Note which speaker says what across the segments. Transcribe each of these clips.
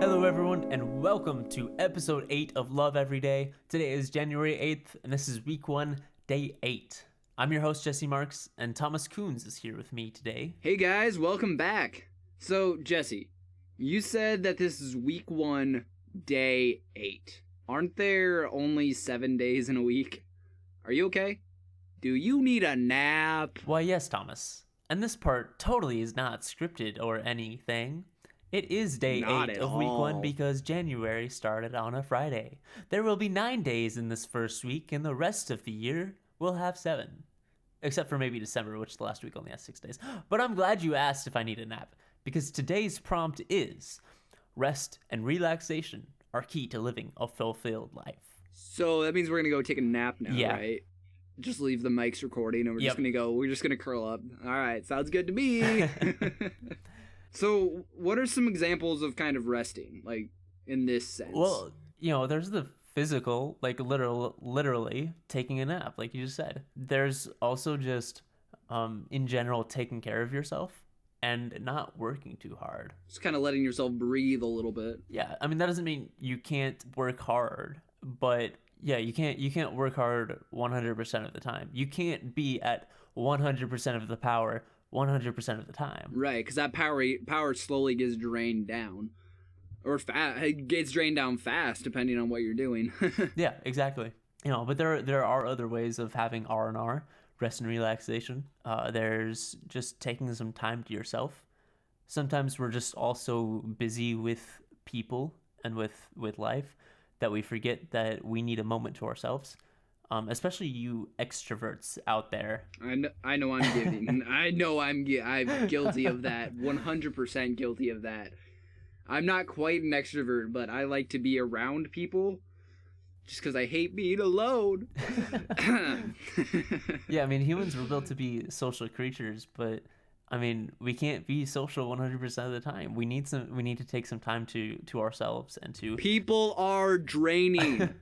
Speaker 1: Hello everyone and welcome to episode 8 of Love Every Day. Today is January 8th and this is week 1, day 8. I'm your host Jesse Marks and Thomas Coons is here with me today.
Speaker 2: Hey guys, welcome back. So Jesse, you said that this is week 1, day 8. Aren't there only 7 days in a week? Are you okay? Do you need a nap?
Speaker 1: Why yes, Thomas. And this part totally is not scripted or anything. It is day
Speaker 2: Not
Speaker 1: 8
Speaker 2: at
Speaker 1: of week 1
Speaker 2: all.
Speaker 1: because January started on a Friday. There will be 9 days in this first week, and the rest of the year will have 7. Except for maybe December, which the last week only has 6 days. But I'm glad you asked if I need a nap, because today's prompt is, rest and relaxation are key to living a fulfilled life.
Speaker 2: So that means we're gonna go take a nap now,
Speaker 1: Yeah.
Speaker 2: right? Just leave the mics recording and we're
Speaker 1: Yep.
Speaker 2: just gonna curl up. Alright, sounds good to me. So what are some examples of kind of resting, like in this sense?
Speaker 1: Well, there's the physical, like literally taking a nap, like you just said. There's also just, in general, taking care of yourself and not working too hard.
Speaker 2: just kind of letting yourself breathe a little bit.
Speaker 1: Yeah, I mean that doesn't mean you can't work hard, but yeah, you can't work hard 100% of the time. You can't be at 100% of the power 100% of the time.
Speaker 2: Right, because that power slowly gets drained down. Or it gets drained down fast, depending on what you're doing.
Speaker 1: Yeah, exactly. But there are other ways of having R&R, rest and relaxation. There's just taking some time to yourself. Sometimes we're just also busy with people and with life that we forget that we need a moment to ourselves. Especially you extroverts out there.
Speaker 2: I know I'm giving. I'm guilty of that. 100% guilty of that. I'm not quite an extrovert, but I like to be around people just because I hate being alone.
Speaker 1: Yeah, I mean, humans were built to be social creatures, but I mean, we can't be social 100% of the time. We need to take some time to ourselves and to
Speaker 2: People are draining.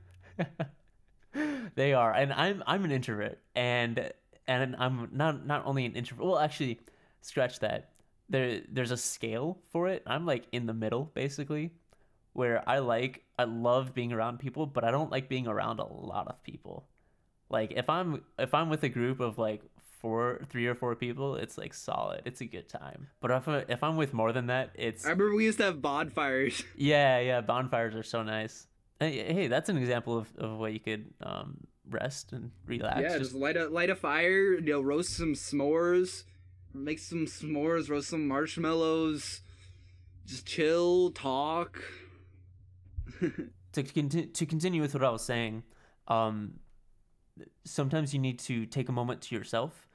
Speaker 1: They are, and I'm an introvert, and I'm not only an introvert. Well, actually, scratch that. There's a scale for it. I'm like in the middle, basically, where I love being around people, but I don't like being around a lot of people. Like if I'm with a group of like 3 or 4 people, it's like solid. It's a good time. But if I'm with more than that, it's
Speaker 2: I remember we used to have bonfires.
Speaker 1: yeah. Bonfires are so nice. Hey, that's an example of a way you could rest and relax.
Speaker 2: Yeah, just light a fire, roast some s'mores, make some s'mores, roast some marshmallows, just chill, talk.
Speaker 1: To continue with what I was saying, sometimes you need to take a moment to yourself,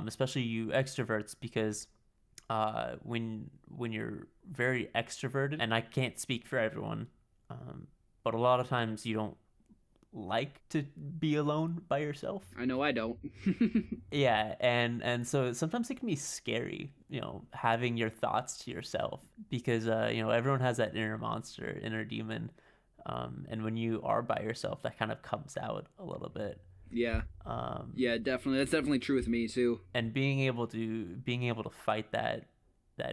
Speaker 1: especially you extroverts, because when you're very extroverted, and I can't speak for everyone, but a lot of times you don't like to be alone by yourself.
Speaker 2: I know I don't.
Speaker 1: Yeah, and so sometimes it can be scary, having your thoughts to yourself, because everyone has that inner monster, inner demon, and when you are by yourself, that kind of comes out a little bit.
Speaker 2: Yeah. Yeah, definitely. That's definitely true with me too.
Speaker 1: And being able to fight that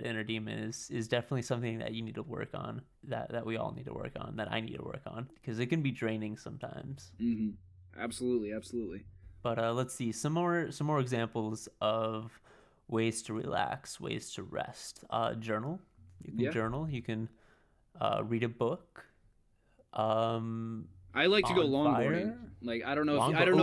Speaker 1: inner demon is definitely something that you need to work on, that we all need to work on, that I need to work on, because it can be draining sometimes.
Speaker 2: Mm-hmm. Absolutely.
Speaker 1: But let's see some more examples of ways to relax, ways to rest. Journal. You can journal. You can read a book.
Speaker 2: I like to go longboarding. Like I don't know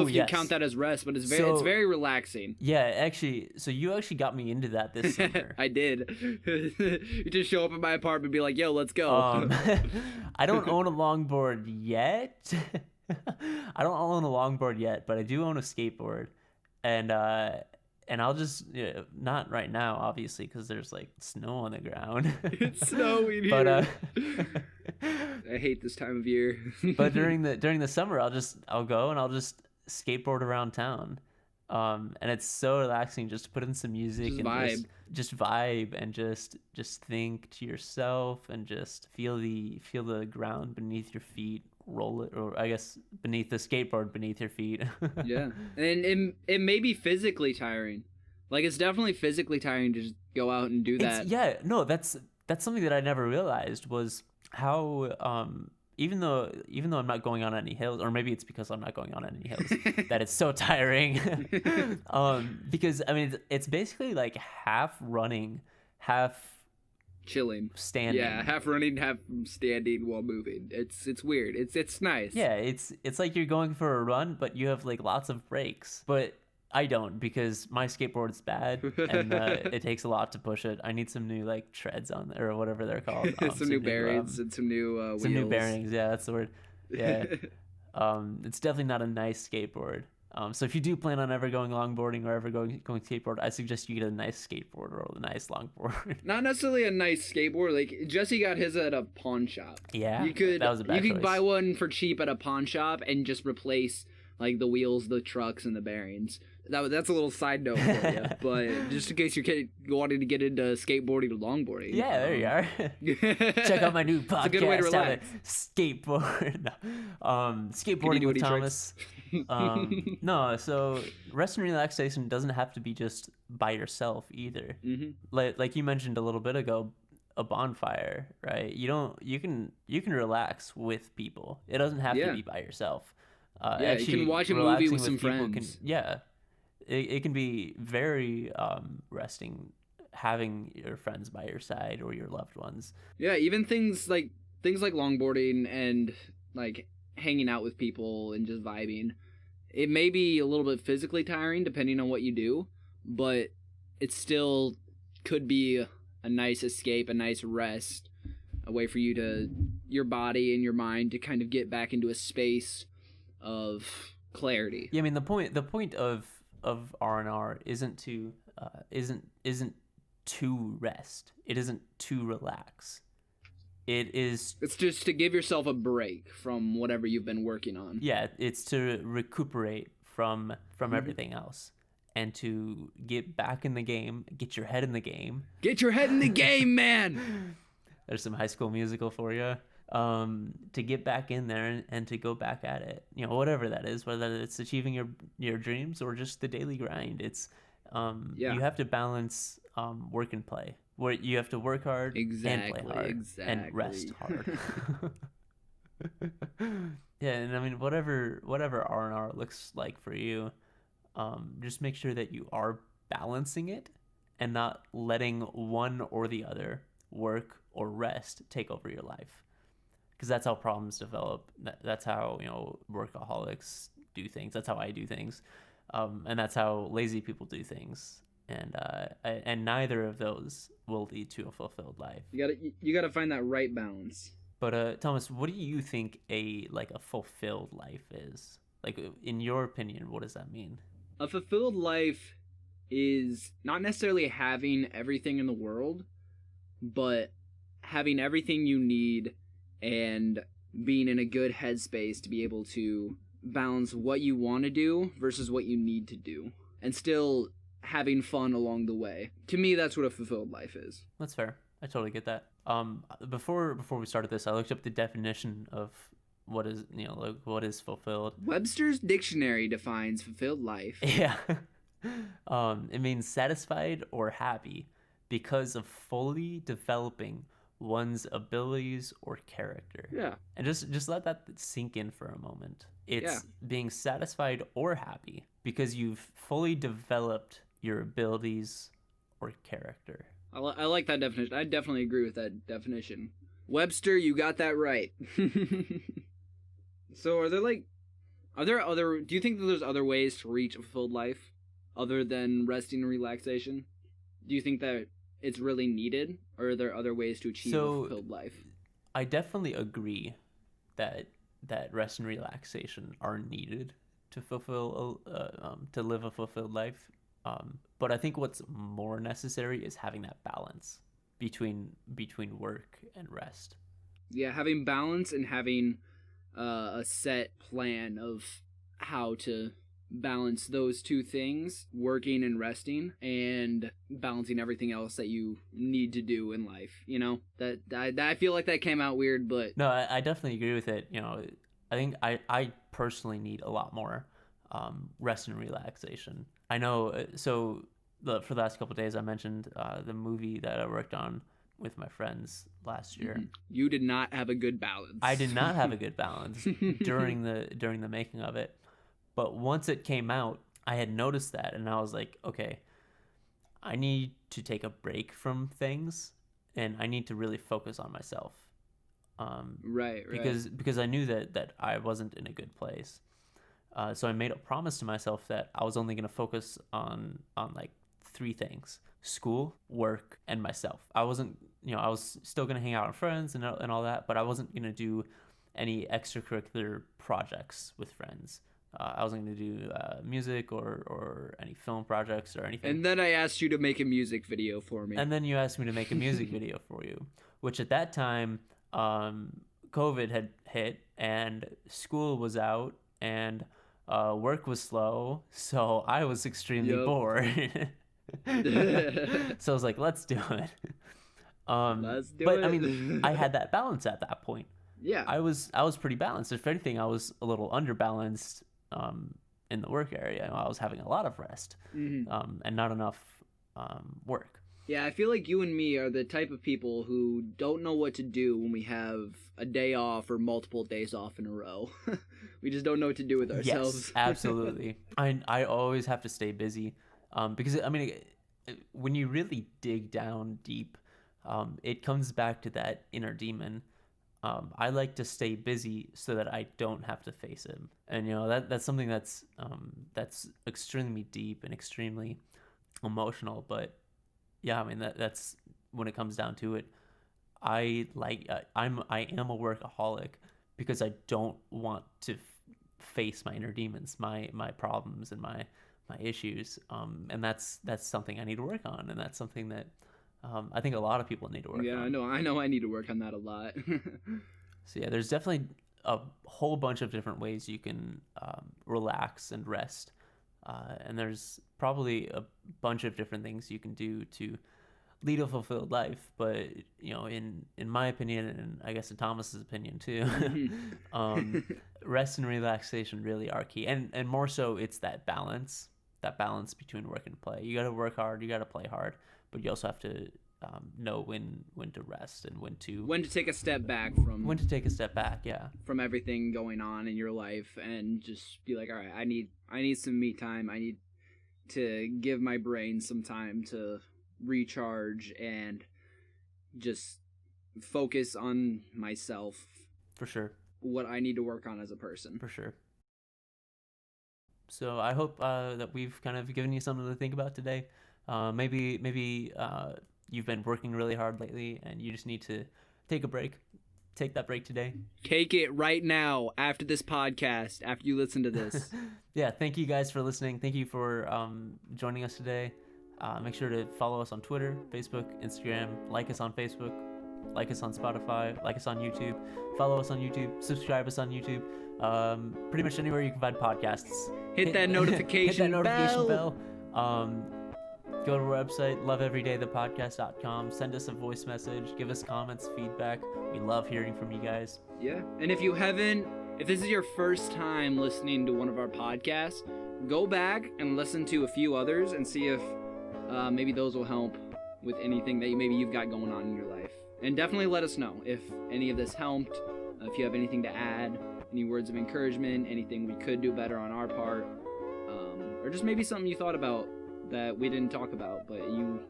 Speaker 2: if you count that as rest, but it's very relaxing.
Speaker 1: Yeah, actually, so you actually got me into that this summer.
Speaker 2: I did. You just show up at my apartment and be like, "Yo, let's go."
Speaker 1: I don't own a longboard yet. I don't own a longboard yet, but I do own a skateboard, and I'll just not right now, obviously, because there's like snow on the ground.
Speaker 2: It's snowing here.
Speaker 1: But
Speaker 2: I hate this time of year.
Speaker 1: But during the summer, I'll go and I'll just skateboard around town, and it's so relaxing just to put in some music
Speaker 2: Just
Speaker 1: and
Speaker 2: vibe.
Speaker 1: just vibe and just think to yourself and just feel the ground beneath your feet, roll it, or I guess beneath the skateboard beneath your feet.
Speaker 2: Yeah, and it may be physically tiring. Like it's definitely physically tiring to just go out and do that.
Speaker 1: That's something that I never realized was how even though I'm not going on any hills, or maybe it's because I'm not going on any hills that it's so tiring. Because I mean it's basically like half running, half
Speaker 2: Chilling.
Speaker 1: standing.
Speaker 2: Yeah, half running, half standing while moving. It's weird. It's nice.
Speaker 1: Yeah, it's like you're going for a run, but you have like lots of breaks. But I don't, because my skateboard's bad and it takes a lot to push it. I need some new like treads on there, or whatever they're called.
Speaker 2: Some new bearings and some new wheels.
Speaker 1: Some new bearings. Yeah, that's the word. Yeah. It's definitely not a nice skateboard. So if you do plan on ever going longboarding or ever going skateboard, I suggest you get a nice skateboard or a nice longboard.
Speaker 2: Not necessarily a nice skateboard. Like Jesse got his at a pawn shop.
Speaker 1: Yeah,
Speaker 2: that
Speaker 1: was a bad choice.
Speaker 2: buy one for cheap at a pawn shop and just replace like the wheels, the trucks, and the bearings. That's a little side note for you, but just in case you're wanting to get into skateboarding or longboarding.
Speaker 1: Yeah, there you are. Check out my new podcast. It's a good way to relax. Skateboard. Skateboarding with Thomas. No, so rest and relaxation doesn't have to be just by yourself either.
Speaker 2: Mm-hmm.
Speaker 1: Like you mentioned a little bit ago, a bonfire, right? You can relax with people. It doesn't have to be by yourself.
Speaker 2: You can watch a movie with some friends.
Speaker 1: It can be very resting having your friends by your side or your loved ones.
Speaker 2: Yeah, even things like longboarding and like hanging out with people and just vibing. It may be a little bit physically tiring depending on what you do, but it still could be a nice escape, a nice rest, a way for your body and your mind to kind of get back into a space of clarity.
Speaker 1: Yeah, I mean the point of R&R isn't to rest. It isn't to relax. It's
Speaker 2: just to give yourself a break from whatever you've been working on.
Speaker 1: Yeah, it's to recuperate from everything else and to get back in the game, get your head in the game.
Speaker 2: Get your head in the game, man.
Speaker 1: There's some High School Musical for you. To get back in there and to go back at it, whatever that is, whether it's achieving your dreams or just the daily grind. It's you have to balance work and play, where you have to work hard and play hard and rest hard. Yeah, and I mean whatever R&R looks like for you, just make sure that you are balancing it and not letting one or the other, work or rest, take over your life. Because that's how problems develop. That's how workaholics do things. That's how I do things, and that's how lazy people do things. And neither of those will lead to a fulfilled life.
Speaker 2: You gotta find that right balance.
Speaker 1: But Thomas, what do you think a fulfilled life is? Like, in your opinion, what does that mean?
Speaker 2: A fulfilled life is not necessarily having everything in the world, but having everything you need and being in a good headspace to be able to balance what you want to do versus what you need to do, and still having fun along the way. To me, that's what a fulfilled life is.
Speaker 1: That's fair. I totally get that. Before we started this, I looked up the definition of what is fulfilled.
Speaker 2: Webster's dictionary defines fulfilled life.
Speaker 1: Yeah. It means satisfied or happy because of fully developing one's abilities or character.
Speaker 2: Yeah.
Speaker 1: And just let that sink in for a moment. It's being satisfied or happy because you've fully developed your abilities or character.
Speaker 2: I like that definition. I definitely agree with that definition. Webster, you got that right. So do you think that there's other ways to reach a fulfilled life other than resting and relaxation? Do you think that it's really needed, or are there other ways to achieve a fulfilled life?
Speaker 1: I definitely agree that rest and relaxation are needed to fulfill to live a fulfilled life. But I think what's more necessary is having that balance between work and rest.
Speaker 2: Yeah, having balance and having a set plan of how to balance those two things, working and resting, and balancing everything else that you need to do in life. That I feel like that came out weird, but
Speaker 1: no, I definitely agree with it. I think I personally need a lot more rest and relaxation. I know. So for the last couple of days, I mentioned the movie that I worked on with my friends last year.
Speaker 2: You did not have a good balance.
Speaker 1: I did not have a good balance during the making of it. But once it came out, I had noticed that, and I was like, okay, I need to take a break from things, and I need to really focus on myself.
Speaker 2: Right.
Speaker 1: Because I knew that I wasn't in a good place. So I made a promise to myself that I was only going to focus on like 3 things: school, work, and myself. I wasn't, I was still going to hang out with friends and all that, but I wasn't going to do any extracurricular projects with friends. I wasn't going to do music or any film projects or anything.
Speaker 2: And then I asked you to make a music video for me.
Speaker 1: And then you asked me to make a music video for you, which at that time, COVID had hit and school was out and work was slow. So I was extremely bored. So I was like, let's do it.
Speaker 2: Let's do
Speaker 1: but
Speaker 2: it.
Speaker 1: I mean, I had that balance at that point.
Speaker 2: Yeah.
Speaker 1: I was pretty balanced. If anything, I was a little underbalanced in the work area. I was having a lot of rest and not enough work.
Speaker 2: Yeah, I feel like you and me are the type of people who don't know what to do when we have a day off or multiple days off in a row. We just don't know what to do with ourselves.
Speaker 1: Yes, absolutely. I always have to stay busy because, I mean, when you really dig down deep, it comes back to that inner demon. I like to stay busy so that I don't have to face him. And, that's something that's extremely deep and extremely emotional. But, yeah, I mean, that's when it comes down to it. I am a workaholic because I don't want to face my inner demons, my problems and my issues. And that's something I need to work on. And that's something that I think a lot of people need to work on.
Speaker 2: Yeah, I know I need to work on that a lot.
Speaker 1: So yeah, there's definitely a whole bunch of different ways you can relax and rest. And there's probably a bunch of different things you can do to lead a fulfilled life. But, in my opinion, and I guess in Thomas's opinion too, rest and relaxation really are key. And more so, it's that balance between work and play. You got to work hard, you got to play hard, but you also have to know when to rest and when to
Speaker 2: take a step back
Speaker 1: from
Speaker 2: everything going on in your life, and just be like, all right, I need some me time. I need to give my brain some time to recharge and just focus on myself.
Speaker 1: For sure.
Speaker 2: What I need to work on as a person.
Speaker 1: For sure. So I hope that we've kind of given you something to think about today. Maybe you've been working really hard lately and you just need to take a break. Take that break today.
Speaker 2: Take it right now after this podcast, after you listen to this.
Speaker 1: Yeah, thank you guys for listening. Thank you for joining us today. Make sure to follow us on Twitter, Facebook, Instagram. Like us on Facebook. Like us on Spotify. Like us on YouTube. Follow us on YouTube. Subscribe us on YouTube. Pretty much anywhere you can find podcasts.
Speaker 2: Hit that notification bell.
Speaker 1: Go to our website, loveeverydaythepodcast.com. Send us a voice message. Give us comments, feedback. We love hearing from you guys.
Speaker 2: Yeah. And if this is your first time listening to one of our podcasts, go back and listen to a few others and see if maybe those will help with anything that you've got going on in your life. And definitely let us know if any of this helped, if you have anything to add, any words of encouragement, anything we could do better on our part, or just maybe something you thought about that we didn't talk about, but you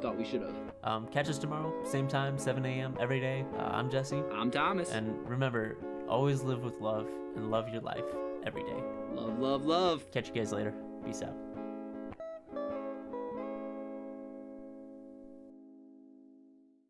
Speaker 2: thought we should have.
Speaker 1: Catch us tomorrow, same time, 7 a.m. every day. I'm Jesse.
Speaker 2: I'm Thomas.
Speaker 1: And remember, always live with love and love your life every day.
Speaker 2: Love, love, love.
Speaker 1: Catch you guys later. Peace out.